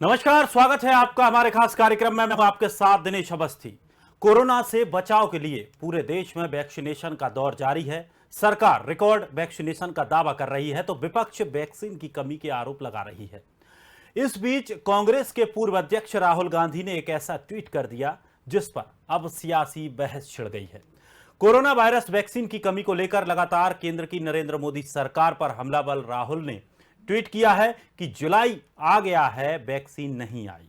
नमस्कार, स्वागत है आपका हमारे खास कार्यक्रम में। मैं हूं आपके साथ दिनेश अवस्थी। कोरोना से बचाव के लिए पूरे देश में वैक्सीनेशन का दौर जारी है। सरकार रिकॉर्ड वैक्सीनेशन का दावा कर रही है तो विपक्ष वैक्सीन की कमी के आरोप लगा रही है। इस बीच कांग्रेस के पूर्व अध्यक्ष राहुल गांधी ने एक ऐसा ट्वीट कर दिया जिस पर अब सियासी बहस छिड़ गई है। कोरोना वायरस वैक्सीन की कमी को लेकर लगातार केंद्र की नरेंद्र मोदी सरकार पर हमलावर राहुल ने ट्वीट किया है कि जुलाई आ गया है, वैक्सीन नहीं आई।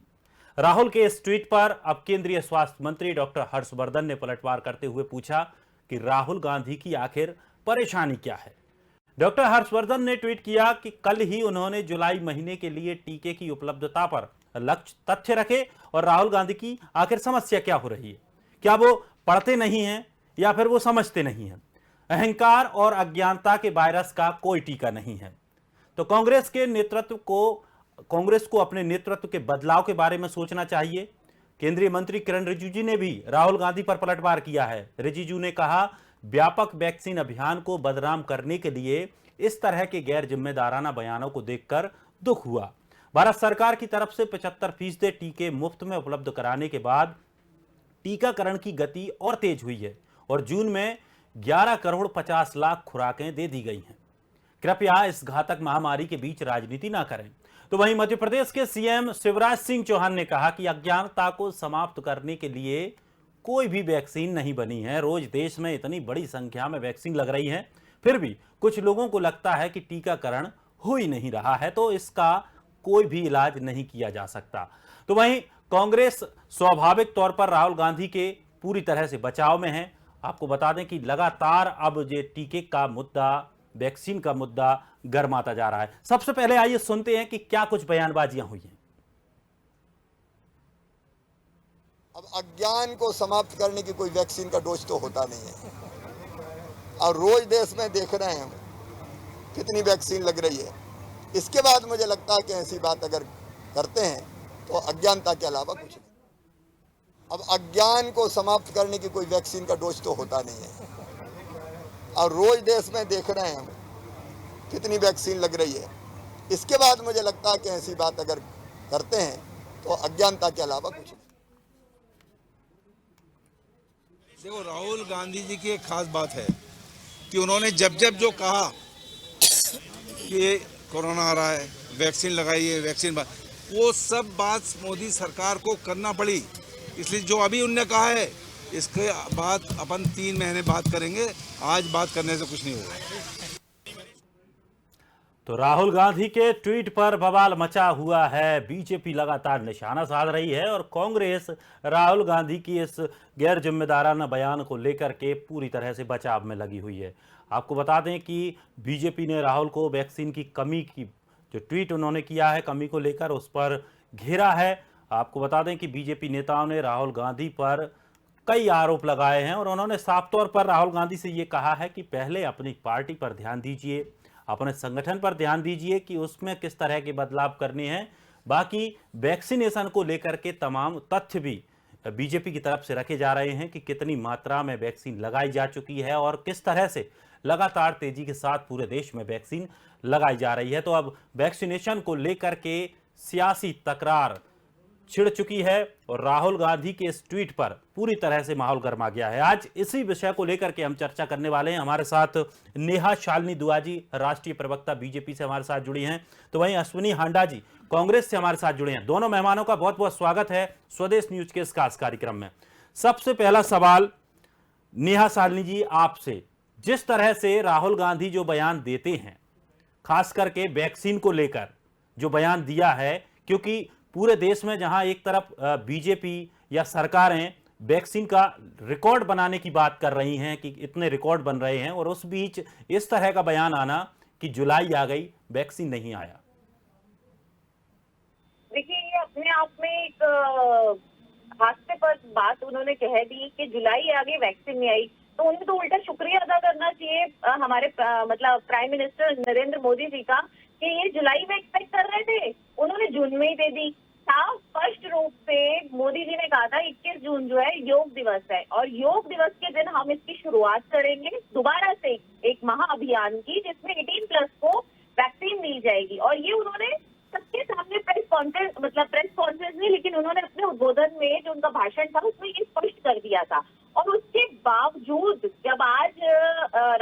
राहुल के इस ट्वीट पर अब केंद्रीय स्वास्थ्य मंत्री डॉक्टर हर्षवर्धन ने पलटवार करते हुए पूछा कि राहुल गांधी की आखिर परेशानी क्या है। डॉक्टर हर्षवर्धन ने ट्वीट किया कि कल ही उन्होंने जुलाई महीने के लिए टीके की उपलब्धता पर लक्ष्य तथ्य रखे और राहुल गांधी की आखिर समस्या क्या हो रही है। क्या वो पढ़ते नहीं हैं या फिर वो समझते नहीं हैं। अहंकार और अज्ञानता के वायरस का कोई टीका नहीं है। तो कांग्रेस को अपने नेतृत्व के बदलाव के बारे में सोचना चाहिए। केंद्रीय मंत्री किरण रिजिजू ने भी राहुल गांधी पर पलटवार किया है। रिजिजू ने कहा, व्यापक वैक्सीन अभियान को बदनाम करने के लिए इस तरह के गैर जिम्मेदाराना बयानों को देखकर दुख हुआ। भारत सरकार की तरफ से 75% टीके मुफ्त में उपलब्ध कराने के बाद टीकाकरण की गति और तेज हुई है और जून में 11 करोड़ 50 लाख खुराकें दे दी गई हैं। कृपया इस घातक महामारी के बीच राजनीति ना करें। तो वहीं मध्य प्रदेश के सीएम शिवराज सिंह चौहान ने कहा कि अज्ञानता को समाप्त करने के लिए कोई भी वैक्सीन नहीं बनी है। रोज देश में इतनी बड़ी संख्या में वैक्सीन लग रही है, फिर भी कुछ लोगों को लगता है कि टीकाकरण हो ही नहीं रहा है, तो इसका कोई भी इलाज नहीं किया जा सकता। तो वहीं कांग्रेस स्वाभाविक तौर पर राहुल गांधी के पूरी तरह से बचाव में है। आपको बता दें कि लगातार अब ये टीके का मुद्दा, वैक्सीन का मुद्दा गर्माता जा रहा है। सबसे पहले आइए सुनते हैं कि क्या कुछ बयानबाजियां हुई हैं। अब अज्ञान को समाप्त करने की कोई वैक्सीन का डोज तो होता नहीं है और रोज देश में देख रहे हैं हम कितनी वैक्सीन लग रही है। इसके बाद मुझे लगता है कि ऐसी बात अगर करते हैं तो अज्ञानता के अलावा कुछ नहीं। अब अज्ञान को समाप्त करने की कोई वैक्सीन का डोज तो होता नहीं है और रोज देश में देख रहे हैं हम कितनी वैक्सीन लग रही है। इसके बाद मुझे लगता है कि ऐसी बात अगर करते हैं तो अज्ञानता के अलावा कुछ नहीं। देखो, राहुल गांधी जी की एक खास बात है कि उन्होंने जब जब जो कहा कि कोरोना आ रहा है, वैक्सीन लगाइए, वो सब बात मोदी सरकार को करना पड़ी। इसलिए जो अभी उनने कहा है इसके बाद अपन 3 महीने बात करेंगे। आज बात करने से कुछ नहीं होगा। तो राहुल गांधी के ट्वीट पर बवाल मचा हुआ है। बीजेपी लगातार निशाना साध रही है और कांग्रेस राहुल गांधी की इस गैर जिम्मेदाराना बयान को लेकर के पूरी तरह से बचाव में लगी हुई है। आपको बता दें कि बीजेपी ने राहुल को वैक्सीन की कमी की जो ट्वीट उन्होंने किया है, कमी को लेकर उस पर घेरा है। आपको बता दें कि बीजेपी नेताओं ने राहुल गांधी पर कई आरोप लगाए हैं और उन्होंने साफ तौर पर राहुल गांधी से ये कहा है कि पहले अपनी पार्टी पर ध्यान दीजिए, अपने संगठन पर ध्यान दीजिए कि उसमें किस तरह के बदलाव करने हैं। बाकी वैक्सीनेशन को लेकर के तमाम तथ्य भी बीजेपी की तरफ से रखे जा रहे हैं कि कितनी मात्रा में वैक्सीन लगाई जा चुकी है और किस तरह से लगातार तेजी के साथ पूरे देश में वैक्सीन लगाई जा रही है। तो अब वैक्सीनेशन को लेकर के सियासी तकरार छिड़ चुकी है और राहुल गांधी के इस ट्वीट पर पूरी तरह से माहौल गर्मा गया है। आज इसी विषय को लेकर के हम चर्चा करने वाले हैं। हमारे साथ नेहा शालिनी दुआजी, राष्ट्रीय प्रवक्ता बीजेपी से हमारे साथ जुड़ी हैं, तो वहीं अश्विनी हांडा जी कांग्रेस से हमारे साथ जुड़े हैं। दोनों मेहमानों का बहुत बहुत स्वागत है स्वदेश न्यूज के इस खास कार्यक्रम में। सबसे पहला सवाल नेहा शालिनी जी आपसे, जिस तरह से राहुल गांधी जो बयान देते हैं, खास करके वैक्सीन को लेकर जो बयान दिया है, क्योंकि पूरे देश में जहां एक तरफ बीजेपी या सरकारें वैक्सीन का रिकॉर्ड बनाने की बात कर रही हैं कि इतने रिकॉर्ड बन रहे हैं और उस बीच इस तरह का बयान आना कि जुलाई आ गई, वैक्सीन नहीं आया। देखिए, ये अपने आप में एक हास्यास्पद बात उन्होंने कह दी कि जुलाई आ गई, वैक्सीन नहीं आई। तो उन्हें तो उल्टा शुक्रिया अदा करना चाहिए हमारे मतलब प्राइम मिनिस्टर नरेंद्र मोदी जी का कि ये जुलाई में एक्सपेक्ट कर रहे थे, उन्होंने जून में ही दे दी। साफ स्पष्ट रूप से मोदी जी ने कहा था 21 जून जो है योग दिवस है और योग दिवस के दिन हम इसकी शुरुआत करेंगे दोबारा से एक महाअभियान की, जिसमें 18+ को वैक्सीन दी जाएगी। और ये उन्होंने सबके सामने प्रेस कॉन्फ्रेंस नहीं, लेकिन उन्होंने अपने उद्बोधन में जो उनका भाषण था उसमें ये स्पष्ट कर दिया था। और उसके बावजूद जब आज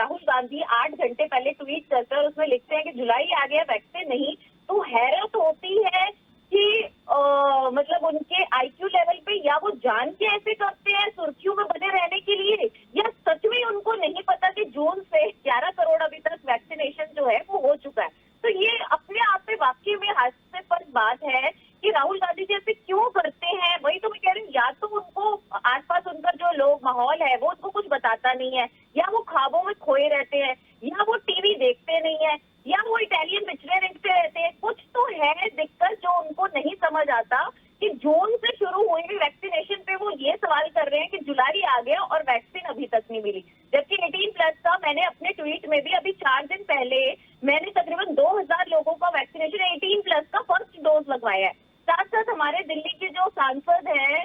राहुल गांधी 8 घंटे पहले ट्वीट करते हैं और उसमें लिखते हैं कि जुलाई आ गया वैक्सीन नहीं, तो हैरत होती है कि मतलब उनके आईक्यू लेवल पे या वो जान के ऐसे करते हैं सुर्खियों में बने रहने के लिए, या सच में उनको नहीं पता कि जून से 11 करोड़ अभी तक वैक्सीनेशन जो है वो हो चुका है। तो ये अपने आप में वाकई में हास्यास्पद बात है कि राहुल गांधी जी ऐसे क्यों करते हैं। वही तो मैं कह रही हूँ, या तो उनको आसपास उनका जो लोग माहौल है वो उनको कुछ बताता नहीं है, या वो ख्वाबों में खोए रहते हैं, या वो टीवी देखते नहीं है, या वो इटालियन रेस्टोरेंट पे रहते हैं। कुछ तो है दिक्कत जो उनको नहीं समझ आता कि जून से शुरू हुई हुई वैक्सीनेशन पे वो ये सवाल कर रहे हैं कि जुलाई आ गया और वैक्सीन अभी तक नहीं मिली। जबकि 18+ का मैंने अपने ट्वीट में भी अभी 4 दिन पहले मैंने तकरीबन 2000 लोगों का वैक्सीनेशन 18+ का फर्स्ट डोज लगवाया है। साथ साथ हमारे दिल्ली के जो सांसद हैं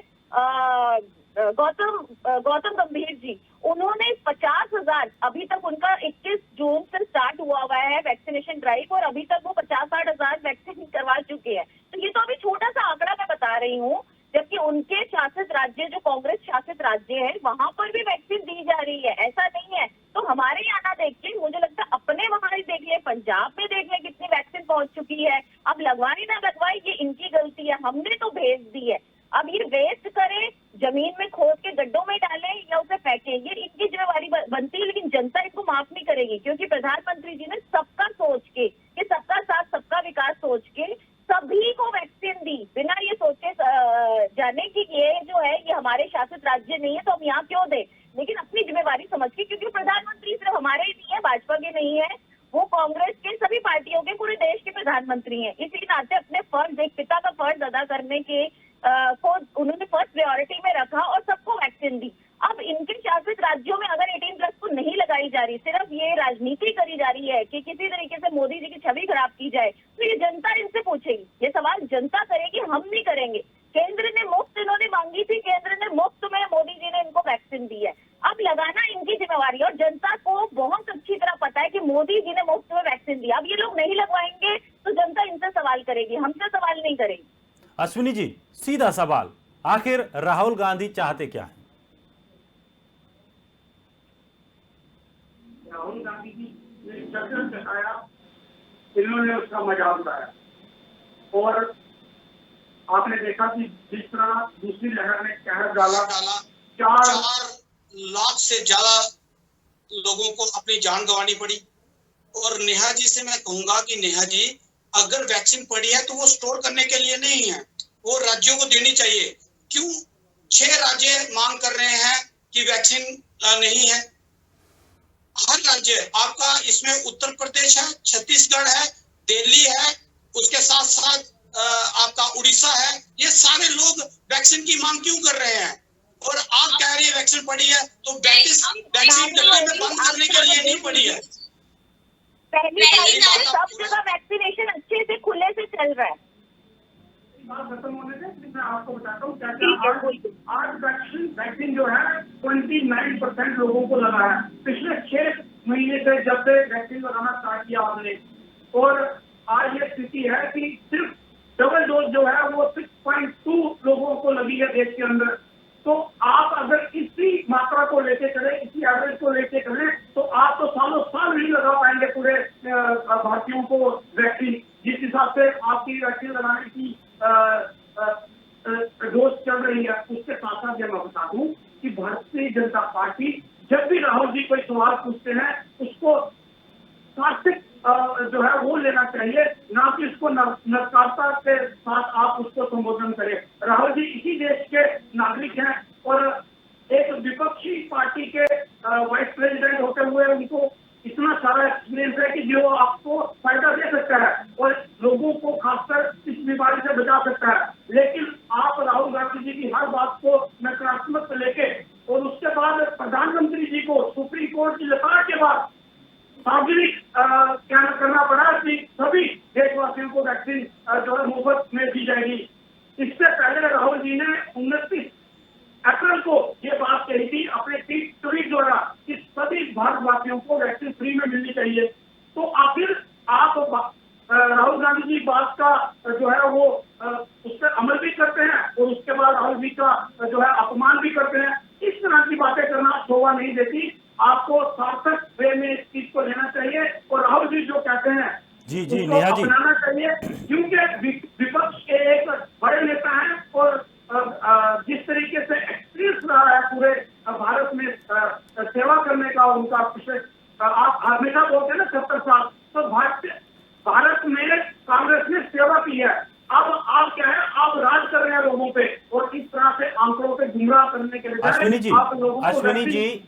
गौतम गंभीर जी, उन्होंने 50,000 अभी तक उनका 21 जून से स्टार्ट हुआ है वैक्सीनेशन ड्राइव, और अभी तक वो 50-60,000 वैक्सीन करवा चुके हैं। तो ये तो अभी छोटा सा आंकड़ा मैं बता रही हूँ, जबकि उनके शासित राज्य जो कांग्रेस शासित राज्य है वहां पर भी वैक्सीन दी जा रही है, ऐसा नहीं है। तो हमारे यहाँ ना देख ले, मुझे लगता है अपने वहां ही देख ले, पंजाब में देख ले कितनी वैक्सीन पहुंच चुकी है। अब लगवाए ना लगवाए ये इनकी गलती है, हमने तो भेज दी है। अब ये वेस्ट करें, जमीन में खोद के गड्ढों में डालें या उसे फेंकें, ये इनकी जिम्मेवारी बनती है। लेकिन जनता इसको माफ नहीं करेगी, क्योंकि प्रधानमंत्री जी ने सबका सोच के, कि सबका साथ सबका विकास सोच के सभी को वैक्सीन दी, बिना ये सोचे जाने कि ये जो है ये हमारे शासित राज्य नहीं है तो हम यहाँ क्यों दें, लेकिन अपनी जिम्मेवारी समझ के। क्योंकि प्रधानमंत्री सिर्फ हमारे ही नहीं है, भाजपा के नहीं है, वो कांग्रेस के सभी पार्टियों के, पूरे देश के प्रधानमंत्री हैं। इसी नाते अपने फर्ज, एक पिता का फर्ज अदा करने के को उन्होंने फर्स्ट प्रायोरिटी में रखा और सबको वैक्सीन दी। अब इनके शासित राज्यों में अगर 18+ को नहीं लगाई जा रही, सिर्फ ये राजनीति करी जा रही है कि किसी तरीके से मोदी जी की छवि खराब की जाए, तो ये जनता इनसे पूछेगी, ये सवाल जनता करेगी, हम नहीं करेंगे। केंद्र ने मुफ्त इन्होंने मांगी थी, केंद्र ने मुफ्त में मोदी जी ने इनको वैक्सीन दी है, अब लगाना इनकी जिम्मेवारी। और जनता को बहुत अच्छी तरह पता है कि मोदी जी ने मुफ्त में वैक्सीन दिया। अब ये लोग नहीं लगवाएंगे तो जनता इनसे सवाल करेगी, हमसे सवाल नहीं करेगी। अश्विनी जी, सीधा सवाल, आखिर राहुल गांधी चाहते क्या हैं? राहुल गांधी जी ने जश्न दिखाया, इन्होंने उसका मजाक उड़ाया। और आपने देखा कि जिस तरह दूसरी लहर ने कहर डाला, 4 लाख से ज्यादा लोगों को अपनी जान गंवानी पड़ी। और नेहा जी से मैं कहूंगा कि नेहा जी, अगर वैक्सीन पड़ी है तो वो स्टोर करने के लिए नहीं है, वो राज्यों को देनी चाहिए। क्यों 6 राज्य मांग कर रहे हैं कि वैक्सीन नहीं है? हर राज्य आपका, इसमें उत्तर प्रदेश है, छत्तीसगढ़ है, दिल्ली है, उसके साथ साथ आपका उड़ीसा है, ये सारे लोग वैक्सीन की मांग क्यों कर रहे हैं? और आप कह रही है वैक्सीन पड़ी है, तो वैक्सीन डब्बे में बंद करने के लिए नहीं पड़ी है। पहली बात, सब जगह वैक्सीनेशन अच्छे से खुले से चल रहा है। बात खत्म होने से मैं आपको बताता हूँ क्या आज वैक्सीन जो है 29% लोगों को लगा है पिछले 6 महीने से, जब से वैक्सीन लगाना स्टार्ट किया आपने। और आज ये स्थिति है कि सिर्फ डबल डोज जो है वो 6.2 लोगों को लगी है देश के अंदर। तो आप अगर इसी मात्रा को लेके चले, इसी एवरेज को लेके चले, तो आप तो सालों साल नहीं लगा पाएंगे पूरे भारतीयों को वैक्सीन। जिस हिसाब से आपकी वैक्सीन लगाने की डोज चल रही है, उसके साथ साथ मैं बता दूं कि भारतीय जनता पार्टी जब भी राहुल जी कोई सवाल पूछते हैं उसको सार्थक जो है वो लेना चाहिए, ना कि उसको नकारात्मकता के साथ आप उसको संबोधन करें। राहुल जी इसी देश के नागरिक हैं और एक विपक्षी पार्टी के वाइस प्रेसिडेंट होते हुए उनको इतना सारा एक्सपीरियंस है कि जो आपको फायदा दे सकता है और लोगों को खासकर इस बीमारी से बचा सकता है। लेकिन आप राहुल गांधी जी की हर बात को नकारात्मक लेके, और उसके बाद प्रधानमंत्री जी को सुप्रीम कोर्ट की लताड़ के बाद सार्वजनिक क्या करना पड़ा कि सभी देशवासियों को वैक्सीन जो है मुफ्त में दी जाएगी। इससे पहले राहुल जी ने 29 अप्रैल को ये बात कही थी अपने ट्वीट द्वारा कि सभी भारतवासियों को वैक्सीन फ्री में मिलनी चाहिए। तो आखिर आप राहुल गांधी जी बात का जो है वो उस पर अमल भी करते हैं और उसके बाद राहुल जी का जो है अपमान भी करते हैं। इस तरह की बातें करना शोभा नहीं देती। आपको सार्थक वे में इस चीज को लेना चाहिए और राहुल जी जो कहते हैं जी उसको नेहा जी, अपनाना चाहिए, क्योंकि विपक्ष के एक बड़े नेता हैं और जिस तरीके से एक्सपीरियंस रहा है पूरे भारत में सेवा करने का उनका पिछले आप हमेशा बोलते हैं ना 70 साल, तो भारत में कांग्रेस ने सेवा की है। अब आप क्या है, आप राज कर रहे हैं लोगों पे और इस तरह से आंकड़ों पे गुमराह करने के लिए अश्विनी जी,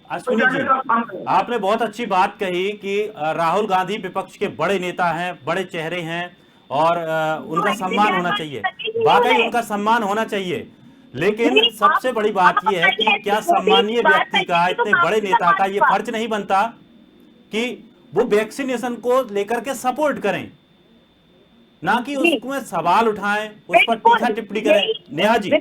आपने बहुत अच्छी बात कही कि राहुल गांधी विपक्ष के बड़े नेता हैं, बड़े चेहरे हैं और उनका सम्मान होना चाहिए। वाकई उनका सम्मान होना चाहिए, लेकिन सबसे बड़ी बात यह है कि क्या सम्मानीय व्यक्ति का, इतने बड़े नेता का ये फर्ज नहीं बनता कि वो वैक्सीनेशन को लेकर के सपोर्ट करें, ना कि उसमें सवाल उठाएं, उस पर तीखा टिप्पणी करें। नेहा जी,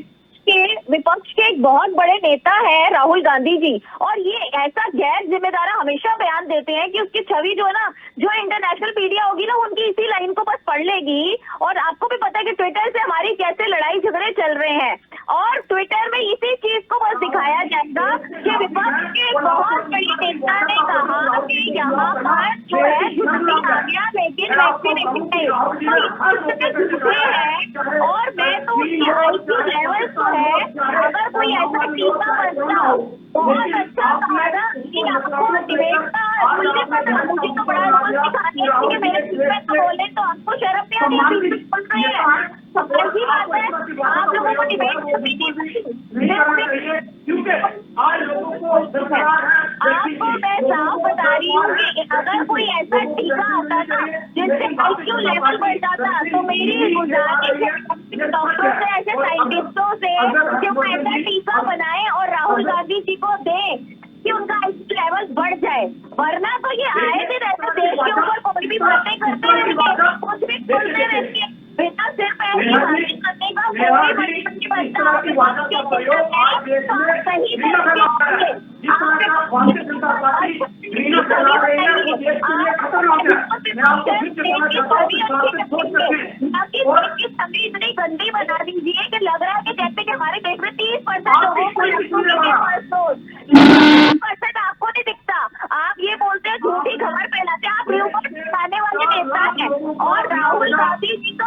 विपक्ष के एक बहुत बड़े नेता है राहुल गांधी जी, और ये ऐसा गैर जिम्मेदार हमेशा बयान देते हैं कि उसकी छवि जो है ना, जो इंटरनेशनल मीडिया होगी ना, उनकी इसी लाइन को बस पढ़ लेगी। और आपको भी पता है कि ट्विटर से हमारी कैसे लड़ाई झगड़े चल रहे हैं, और ट्विटर में इसी चीज को बस दिखाया जाएगा कि विपक्ष के बहुत बड़ी नेता ने कहा कि यहाँ पर जो है जुलाई आ गया लेकिन वैक्सीनेशन नहीं, तो है। और मैं तो उसकी आईक्यू लेवल तो है, अगर कोई ऐसा टीका बनता हो बहुत अच्छा हमारा कि आपको डिबेट का मुझे पता, मुझे तो बड़ा रोज दिखानी है कि मेरे में तो बोले तो आपको शर्म नहीं आ रही, बोल रहे हैं। ऐसी बात है, आप लोगों को डिबेट करनी चाहिए, क्योंकि आज लोगों को आपको मैं साफ बता रही हूँ कि अगर कोई ऐसा टीका आता ना जिससे आईक्यू लेवल बढ़ जाता, तो मेरी गुजारिश है डॉक्टरों से, ऐसे साइंटिस्टों से कि वो ऐसा टीका बनाए और राहुल गांधी जी को दे कि उनका आईक्यू लेवल बढ़ जाए। वरना तो ये आए दिन ऐसे देश के ऊपर कोई भी बातें करते रहेंगे, कुछ भी बोलते रहेंगे, बिना सिर पैर की बातें करने का कोई बड़ी बनता है। सभी इतनी गंदी बना दीजिए कि लग रहा है कि जैसे कि हमारे देश में 30% लोगों को आपको नहीं दिखता। आप ये बोलते हैं, झूठी खबर फैलाते हैं, आप न्यूज दिखाने वाले नेता हैं। और राहुल गांधी जी तो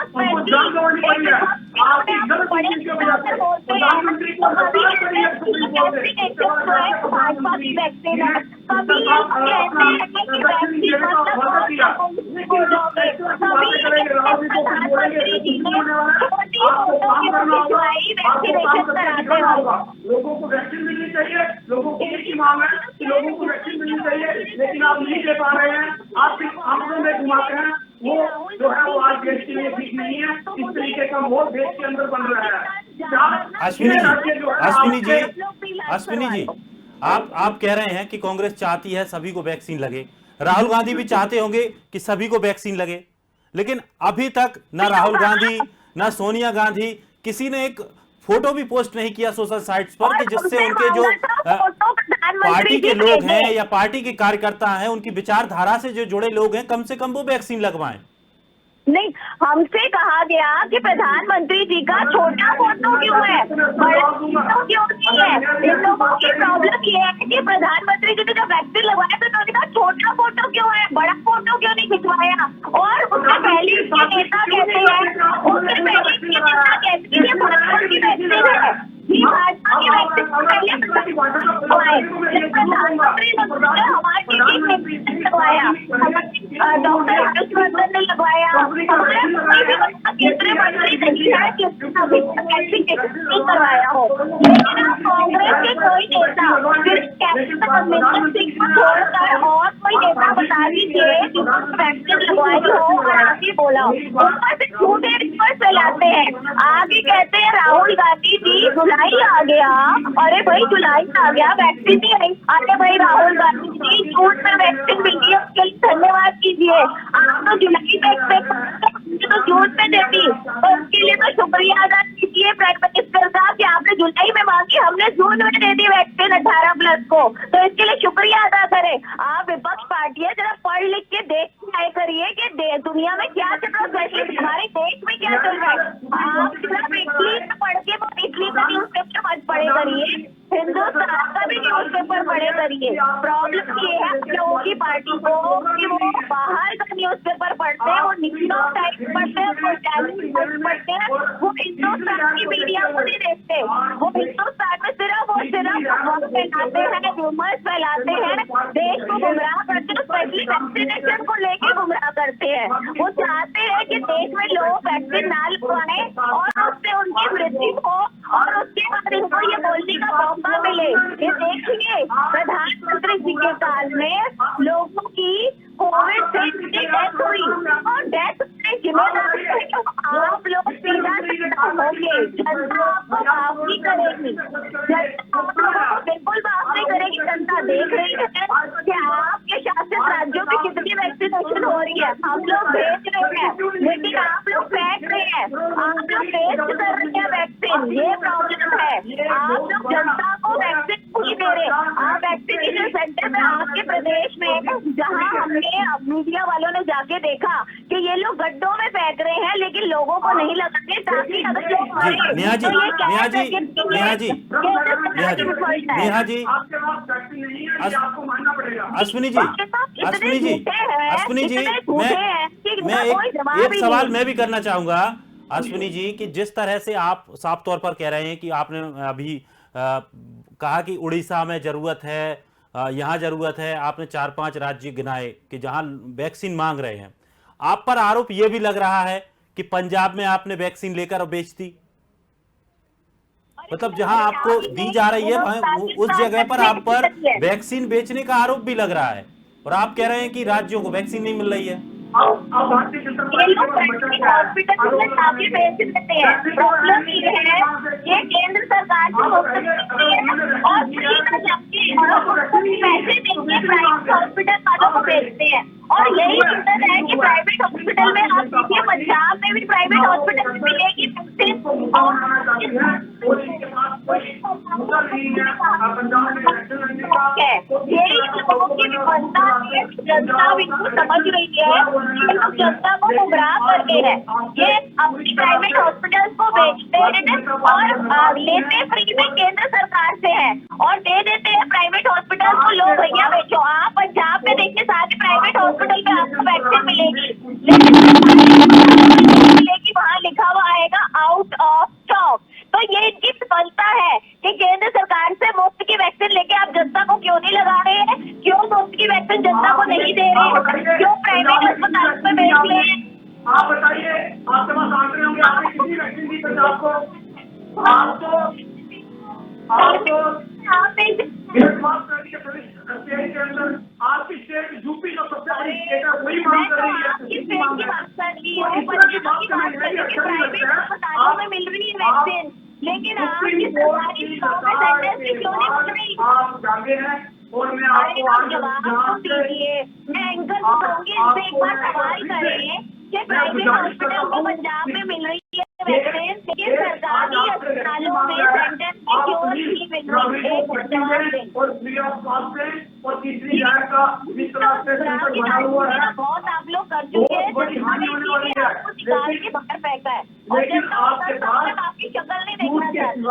भाजपा की वैक्सीन है, कभी कहते हैं कि वैक्सीन प्रधानमंत्री जी ने वैक्सीनेशन कराते हो। लोगों को वैक्सीन मिलनी चाहिए, लोगों की एक ही मांग है कि लोगों को वैक्सीन मिलनी चाहिए, लेकिन आप नहीं दे पा रहे हैं, आप सिर्फ आंकड़ों में घुमाते हैं। वो जो है वो आज देश के लिए ठीक नहीं है। इस तरीके का माहौल देश के अंदर बन रहा है। अश्विनी जी, आप कह रहे हैं कि कांग्रेस चाहती है सभी को वैक्सीन लगे, राहुल गांधी भी चाहते होंगे कि सभी को वैक्सीन लगे, लेकिन अभी तक ना राहुल गांधी ना सोनिया गांधी किसी ने एक फोटो भी पोस्ट नहीं किया सोशल साइट्स पर कि जिससे उनके जो पार्टी के लोग हैं या पार्टी के कार्यकर्ता हैं, उनकी विचारधारा से जो जुड़े लोग हैं, कम से कम वो वैक्सीन लगवाएं। नहीं, हमसे कहा गया कि प्रधानमंत्री जी का छोटा फोटो क्यों है, बड़ा फोटो क्यों नहीं है। इन लोगों की प्रॉब्लम ये है कि प्रधानमंत्री जी ने जब वैक्सीन लगवाया तो उन्होंने कहा छोटा फोटो क्यों है, बड़ा फोटो क्यों नहीं खिंचवाया। और उससे पहले के नेता कहते हैं, उससे पहले के नेता कहते हैं भाजपा की वैक्सीन है, ये भाजपा की वैक्सीन पहले प्रधानमंत्री ने लगवाया, डॉक्टर हर्षवर्धन ने लगवाया, केंद्रीय मंत्री नहीं है कि नहीं करवाया हो। लेकिन आप कांग्रेस के कोई नेता कैप्टन अमरिंदर सिंह को छोड़कर और कोई नेता बता दीजिए जिसने वैक्सीन लगवाई हो और आगे बोला, ऊपर से झूठे रिपोर्ट फैलाते हैं। आगे कहते हैं राहुल गांधी जी जुलाई आ गया, अरे भाई जुलाई आ गया, वैक्सीन नहीं आई। अरे भाई राहुल गांधी जी जून में वैक्सीन मिली, उसके लिए धन्यवाद कीजिए। आप तो जुलाई में एक्सपेक्ट तो जून में देती, और उसके लिए तो शुक्रिया अदा कीजिए प्राइम मिनिस्टर का कि आपने जुलाई में मांगी, हमने जून में दे दी वैक्सीन 18+ को। तो इसके लिए शुक्रिया अदा करें। आप विपक्ष पार्टी है, जरा पढ़ लिख के देख के करिए कि दुनिया में क्या चल रहा है, हमारे देश में क्या चल रहा है। आप सिर्फ इटली में पढ़ के इटली का न्यूज़पेपर मत पढ़े करिए, हिंदुस्तान का भी न्यूज़पेपर पढ़े करिए। प्रॉब्लम ये है लोगों की पार्टी को कि वो बाहर का न्यूज़पेपर पढ़ते हैं, वो न्यूयॉर्क टाइम्स पढ़ते हैं, वो टाइम्स पढ़ते हैं, वो हिंदुस्तान की मीडिया को नहीं देखते। वो हिंदुस्तान में सिर्फ अफवाह फैलाते हैं, रूमर्स फैलाते हैं, देश को गुमराह करते हैं, स्पेशली वैक्सीनेशन को लेके गुमराह करते हैं। वो चाहते हैं कि देश में लोग वैक्सीन ना लगवाएं और उससे उनकी मृत्यु हो और उसके बाद इनको ये बोलने का मौका मिले। ये देखिए, प्रधानमंत्री जी के काल में लोगों की कोविड से डेथ हुई और डेथ से जिम्मेदार आप लोग सीधा होंगे, जनता आपको माफ नहीं करेगी, जनता आप लोगों को बिल्कुल माफ नहीं करेगी। जनता देख रही है कि आपके शासित राज्यों में कितनी वैक्सीनेशन हो रही है, हम लोग भेज रहे हैं, लेकिन आप लोग फेंक रहे हैं, आप लोग वेस्ट कर रहे हैं वैक्सीन। ये प्रॉब्लम है, आप लोग जनता को वैक्सीन नहीं दे रहे। आप वैक्सीनेशन सेंटर में आपके प्रदेश में, जहाँ हमने मीडिया वालों ने जाके देखा कि ये लोग गड्ढों में फेंक रहे हैं, लेकिन लोगों को नहीं लगाते ताकि अगर लोग मरे। नेहा जी, तो ये क्या नेहा है जी, कि नेहा जी, नेहा जी, नेहा जी, आपके पास वैक्सीन नहीं है, ये आपको मानना पड़ेगा। अश्विनी जी, अश्विनी जी, अश्विनी जी, मैं एक सवाल मैं भी करना चाहूंगा अश्विनी जी, कि जिस तरह से आप साफ तौर पर कह रहे हैं कि आपने अभी कहा कि उड़ीसा में जरूरत है, यहाँ जरूरत है, आपने 4-5 राज्य गिनाए कि जहां वैक्सीन मांग रहे हैं। आप पर आरोप यह भी लग रहा है कि पंजाब में आपने वैक्सीन लेकर बेच दी, मतलब जहां आपको दी जा रही है उस जगह पर आप पर वैक्सीन बेचने का आरोप भी लग रहा है, और आप कह रहे हैं कि राज्यों को वैक्सीन नहीं मिल रही है। हॉस्पिटल में काफी पैसे देते हैं। प्रॉब्लम ये है, ये केंद्र सरकार को होती है और फ्री में जाके पैसे देके प्राइवेट हॉस्पिटल वालों को बेचते हैं। और यही रीजन है कि प्राइवेट हॉस्पिटल में आप देखिए, पंजाब में भी प्राइवेट हॉस्पिटल में मिलेगी वैक्सीन, यही लोगों की विफलता है। जनता इनको समझ रही है, ये लोग जनता को गुमराह कर रहे हैं। ये अपनी प्राइवेट हॉस्पिटल्स को बेचते हैं और लेते फ्री में केंद्र सरकार से है और दे देते हैं प्राइवेट हॉस्पिटल्स को, लो भैया बेचो। आप पंजाब में देखिए, सारे प्राइवेट हॉस्पिटल में आपको वैक्सीन मिलेगी, लेकिन वहाँ लिखा हुआ आएगा आउट ऑफ स्टॉक। तो ये इनकी विफलता है कि केंद्र सरकार से मुफ्त की वैक्सीन लेके आप जनता को क्यों नहीं लगा रहे हैं, क्यों मुफ्त की वैक्सीन जनता को नहीं दे रहे हैं, क्यों प्राइवेट अस्पताल में बेच रहे हैं। आप बताइए, आपके पास आंकड़े होंगे, आपने कितनी वैक्सीन दी पंजाब को? आपको स्टेट के अंदर आपकी स्टेट यूपी जो सबसे बड़ी स्टेट है वही मांग कर रही है। प्राइवेट अस्पतालों में मिल रही है वैक्सीन, लेकिन आपकी सरकारी सेंटर से क्यों नहीं मिल रही? आप जानते हैं, और मैं आपको जवाब दीजिए। मैं एंकर को कहूंगी, इससे एक बार सवाल करें कि प्राइवेट हॉस्पिटल को पंजाब में मिल रही है वैक्सीन, लेकिन सरकारी अस्पतालों में सेंटर में क्यों नहीं मिल रही? और फ्री ऑफ कॉस्ट है, और तीसरी लहर का जिस तरह से सेंटर बना हुआ है, बहुत आप लोग कर चुके हैं, बड़ी हानि होने वाली है। निकाल के बाहर फेंका है, लेकिन आपके पास आपकी शक्ल नहीं देखना चाहते,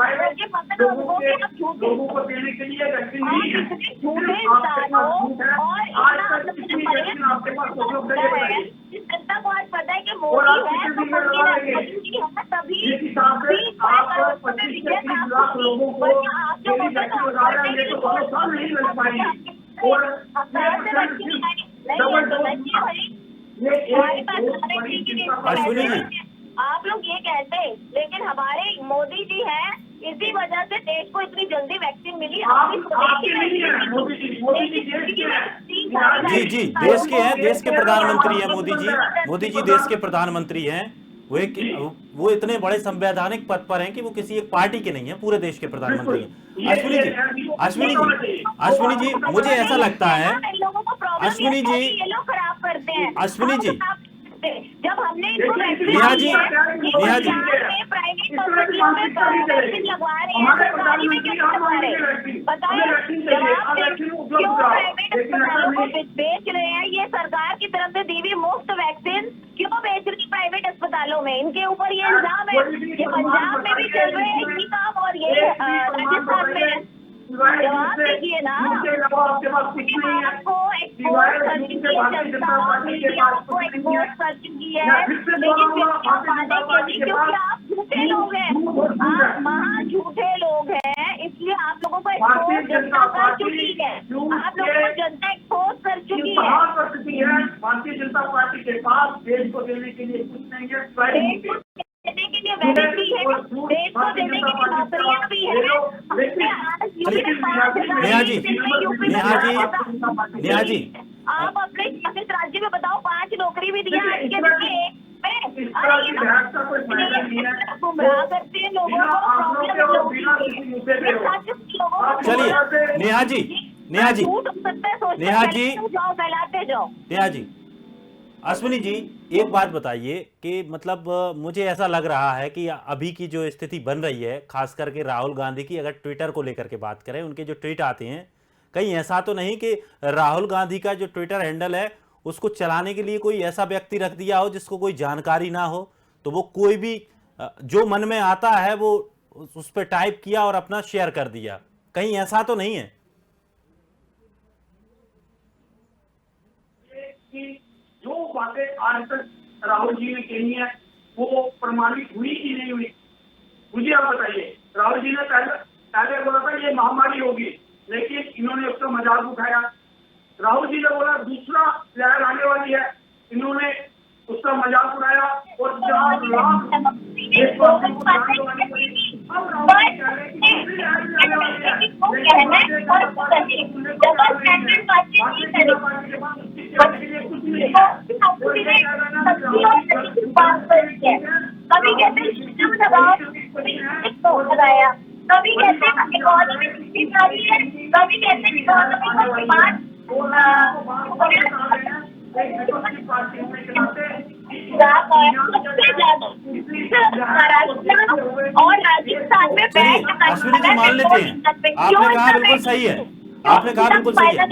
लोगों को देने के लिए वैक्सीन नहीं है। झूठे इंसान हो और आज तक कितनी वैक्सीन आपके पास उपलब्ध है? जनता को आज पता है कि मोदी है तो तभी आप 25 लाख लोगों को ये तो बहुत साल नहीं लग पाई। और अश्विनी जी, आप लोग ये कहते हैं, लेकिन हमारे मोदी जी हैं, इसी वजह से देश को इतनी जल्दी वैक्सीन मिली। जी जी, देश के हैं, देश के प्रधानमंत्री हैं मोदी जी। मोदी जी देश के प्रधानमंत्री हैं, वो इतने बड़े संवैधानिक पद पर हैं कि वो किसी एक पार्टी के नहीं है, पूरे देश के प्रधानमंत्री हैं। अश्विनी जी, मुझे ऐसा लगता है, अश्विनी जी, ये लोग खराब करते हैं। अश्विनी जी, जब हमने नेहा जी, प्राइवेट हॉस्पिटल में वैक्सीन लगवा रहे हैं, सरकारी में क्यों नहीं लगवा रहे? बताइए, जवाब दें, क्यों प्राइवेट अस्पतालों को बेच रहे हैं? ये सरकार की तरफ से दी हुई मुफ्त वैक्सीन क्यों बेच रही प्राइवेट अस्पतालों में? इनके ऊपर ये इल्जाम है। ये पंजाब में भी चल रहे हैं इसी काम, और ये राजस्थान में। जवाब दीजिए ना। आपको एक्सपोर्ट कर चुकी है जनता, मीडिया आपको एक्सपोर्ट कर चुकी है, लेकिन क्यों पाने के लिए? क्योंकि आप झूठे लोग हैं, आप महा झूठे लोग हैं, इसलिए आप लोगों को एक्सपोर्ट जनता कर चुकी है। आप लोगों को जनता एक्सपोर्ट कर चुकी है। भारतीय जनता पार्टी के पास देश को देने के लिए कुछ नहीं है, देने के लिए वैलिडिटी है, देश को देने के लिए नौकरियां भी है। नेहा जी, आप अपने शासित राज्य में बताओ, 5 नौकरी भी दिया आज के दिन में। अरे ये गुमराह करते हैं लोगों को, चलिए नेहा जी, फैलाते जाओ। नेहा जी, अश्विनी जी, एक बात बताइए कि मतलब मुझे ऐसा लग रहा है कि अभी की जो स्थिति बन रही है, खास करके राहुल गांधी की, अगर ट्विटर को लेकर के बात करें, उनके जो ट्वीट आते हैं, कहीं ऐसा तो नहीं कि राहुल गांधी का जो ट्विटर हैंडल है उसको चलाने के लिए कोई ऐसा व्यक्ति रख दिया हो जिसको कोई जानकारी ना हो, तो वो कोई भी जो मन में आता है वो उस पर टाइप किया और अपना शेयर कर दिया? कहीं ऐसा तो नहीं है? जो बातें आज तक राहुल जी ने कही है वो प्रमाणित हुई कि नहीं हुई, मुझे आप बताइए। राहुल जी ने पहले बोला था ये महामारी होगी, लेकिन इन्होंने उसका मजाक उठाया। राहुल जी ने बोला दूसरा लहर आने वाली है, इन्होंने उसका मजाक उड़ाया और कभी कहते लगाया, कभी कहते इकोनॉमी में आ रही है, कभी कहते इकोनॉमी और राजस्थान में अश्विनी जी मान लेते हैं, आपने कहा बिल्कुल सही है, आपने कहा बिल्कुल सही है।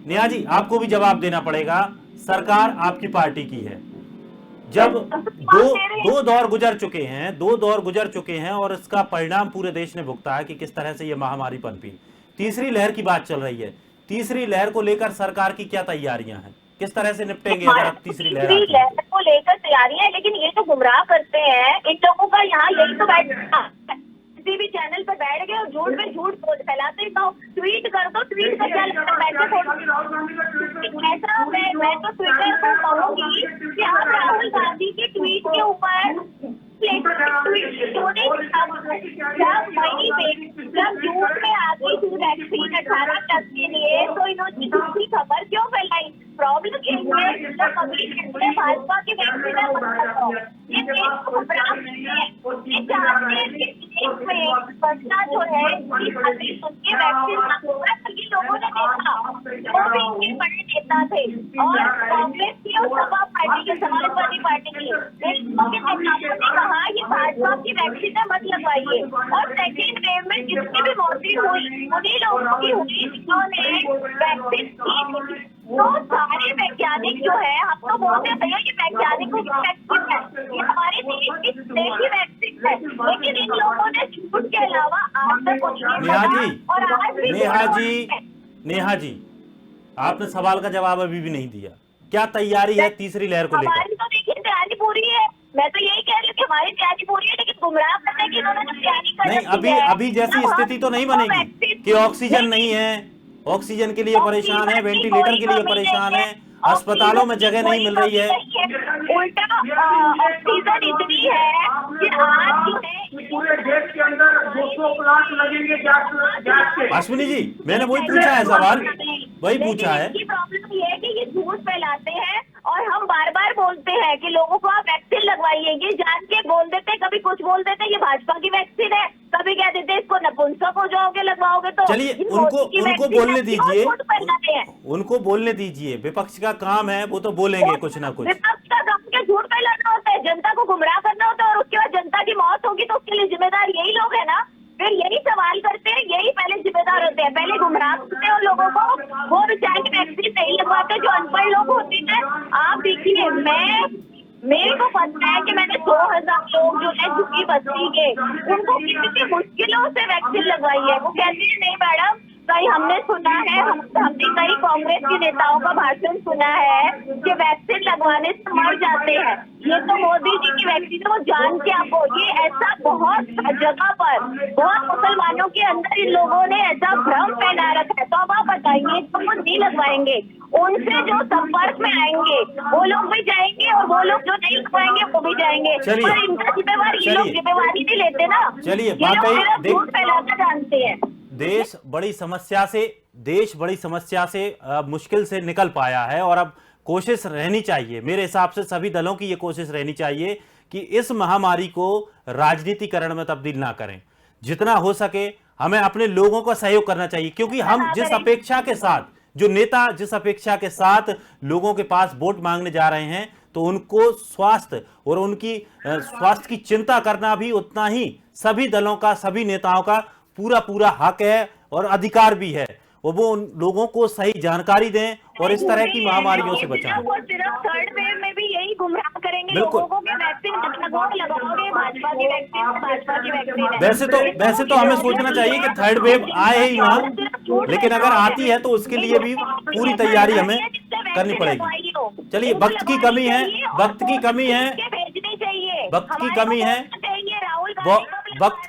नेहा जी, आपको भी जवाब देना पड़ेगा। सरकार आपकी पार्टी की है, जब दो दौर गुजर चुके हैं और इसका परिणाम पूरे देश ने भुगता है कि किस तरह से ये महामारी पनपी। तीसरी लहर की बात चल रही है, तीसरी लहर को लेकर सरकार की क्या तैयारियां हैं? किस तरह से निपटेंगे अगर अब तीसरी लहर को लेकर तैयारियां है? लेकिन ये तो गुमराह करते हैं, इन लोगों का यहाँ यही तो बैठना, किसी भी चैनल पर बैठ गए और झूठ पे झूठ फैलाते हो। ट्वीट कर दो, ट्वीट कर क्या लगता है? ऐसा मैं तो ट्विटर को कहूंगी कि आप राहुल गांधी के ट्वीट के ऊपर जब जून में आती थी वैक्सीन 18+ के लिए, तो इन्होंने दूसरी खबर क्यों फैलाई? प्रॉब्लम ये है, जब कभी कहते हैं भाजपा की वैक्सीन है मतलब ये देश को गुमराह करते हैं। ये चाहते हैं कि देश में बचना जो है अभी उनकी वैक्सीन ना होगा, क्योंकि लोगों ने देखा जो भी इनके बड़े नेता थे और कांग्रेस की और सपा पार्टी के, समाजवादी पार्टी की, इन लोगों के नेताओं ने कहा ये भाजपा की वैक्सीन है मत लगवाइए। और सेकेंड वेव में जितनी भी मौतें हुई उन्हीं लोगों की हुई जिन्होंने वैक्सीन की। तो सारे वैज्ञानिक जो है, हम तो बोलते हैं भैया ये वैज्ञानिकों की वैक्सीन है, ये हमारे देश की देशी वैक्सीन है, लेकिन इन लोगों ने झूठ के अलावा आज तक कुछ नहीं बोला। और आज भी नेहा जी, आपने सवाल का जवाब अभी भी नहीं दिया। क्या तैयारी है तीसरी लहर को लेकर? हमारी तो देखिए तैयारी पूरी है, मैं तो यही कह रही हूँ कि हमारी तैयारी पूरी है, लेकिन गुमराह करने की इन्होंने तैयारी कर रखी है। अभी जैसी स्थिति तो नहीं बनेगी कि ऑक्सीजन नहीं है, ऑक्सीजन के लिए परेशान है, वेंटिलेटर के लिए परेशान है, अस्पतालों में जगह नहीं मिल रही है। उल्टा ऑक्सीजन इतनी है कि आज जो है पूरे देश के अंदर 200 प्लांट लगेंगे गैस के। अश्विनी जी, मैंने वही पूछा है सवाल, वही पूछा है। प्रॉब्लम ये है कि ये झूठ फैलाते हैं और हम बार बार बोलते हैं कि लोगों को आप वैक्सीन वैक्सीन लगवाई है। ये जान के बोल देते, कभी कुछ बोल देते ये भाजपा की वैक्सीन है, कभी कह देते इसको नपुंसक हो जाओगे लगवाओगे तो। चलिए इन उनको मोदी की उनको वैक्सीन बोलने है, क्यों दीजिए, झूठ फैलाते हैं? उनको बोलने दीजिए, विपक्ष का काम है, वो तो बोलेंगे कुछ ना कुछ। विपक्ष का काम के झूठ फैलाना होता है, जनता को गुमराह करना होता है, और उसके बाद जनता की मौत होगी तो उसके लिए जिम्मेदार यही लोग है ना। फिर यही सवाल करते हैं, यही पहले जिम्मेदार होते हैं, पहले गुमराह करते हैं उन लोगों को, वो बेचारे वैक्सीन नहीं लगवाते जो अनपढ़ लोग होते हैं। आप देखिए, मेरे को पता है कि मैंने 2,000 लोग जो है झुग्गी बस्ती के, उनको कितनी मुश्किलों से वैक्सीन लगवाई है। वो कहते हैं नहीं मैडम, कहीं हमने सुना है, हमने कई कांग्रेस के नेताओं का भाषण सुना है कि वैक्सीन लगवाने से मर जाते हैं। ये तो मोदी जी की वैक्सीन है, वो जान के आपको, ये ऐसा बहुत जगह पर, बहुत मुसलमानों के अंदर इन लोगों ने ऐसा भ्रम फैला रखा है। तो अब आप बताइए, तो वो नहीं लगवाएंगे, उनसे जो संपर्क में आएंगे वो लोग भी जाएंगे, और वो लोग जो नहीं लगवाएंगे वो भी जाएंगे। चलिए, पर इनका जिम्मेवारी, ये लोग जिम्मेवारी नहीं लेते ना। चलिए, ये लोग वाकई सिर्फ झूठ फैलाना जानते हैं। देश बड़ी समस्या से मुश्किल से निकल पाया है, और अब कोशिश रहनी चाहिए, मेरे हिसाब से सभी दलों की ये कोशिश रहनी चाहिए कि इस महामारी को राजनीतिकरण में तब्दील ना करें। जितना हो सके हमें अपने लोगों का सहयोग करना चाहिए, क्योंकि हम जिस अपेक्षा के साथ, जो नेता जिस अपेक्षा के साथ लोगों के पास वोट मांगने जा रहे हैं, तो उनको स्वास्थ्य और उनकी स्वास्थ्य की चिंता करना भी उतना ही सभी दलों का, सभी नेताओं का पूरा हक है और अधिकार भी है। वो उन लोगों को सही जानकारी दें और इस तरह की महामारियों से बचाएं। सिर्फ थर्ड वेव में भी यही गुमराह करेंगे बिल्कुल। लोगों को कि वैक्सीन लगाओगे, भाजपा की वैक्सीन है। वैसे तो हमें सोचना चाहिए कि थर्ड वेव आए ही ना, लेकिन अगर आती है तो उसके लिए भी पूरी तैयारी हमें करनी पड़ेगी। चलिए, वक्त की कमी है, वक्त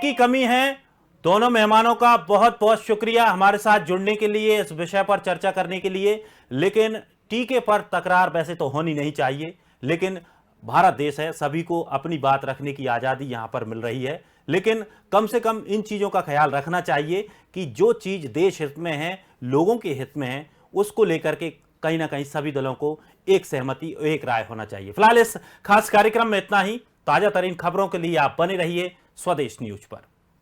की कमी है। दोनों मेहमानों का बहुत बहुत शुक्रिया हमारे साथ जुड़ने के लिए, इस विषय पर चर्चा करने के लिए। लेकिन टीके पर तकरार वैसे तो होनी नहीं चाहिए, लेकिन भारत देश है, सभी को अपनी बात रखने की आज़ादी यहाँ पर मिल रही है। लेकिन कम से कम इन चीज़ों का ख्याल रखना चाहिए कि जो चीज़ देश हित में है, लोगों के हित में है, उसको लेकर के कहीं ना कहीं सभी दलों को एक सहमति, एक राय होना चाहिए। फिलहाल इस खास कार्यक्रम में इतना ही। ताज़ा तरीन खबरों के लिए आप बने रहिए स्वदेश न्यूज पर।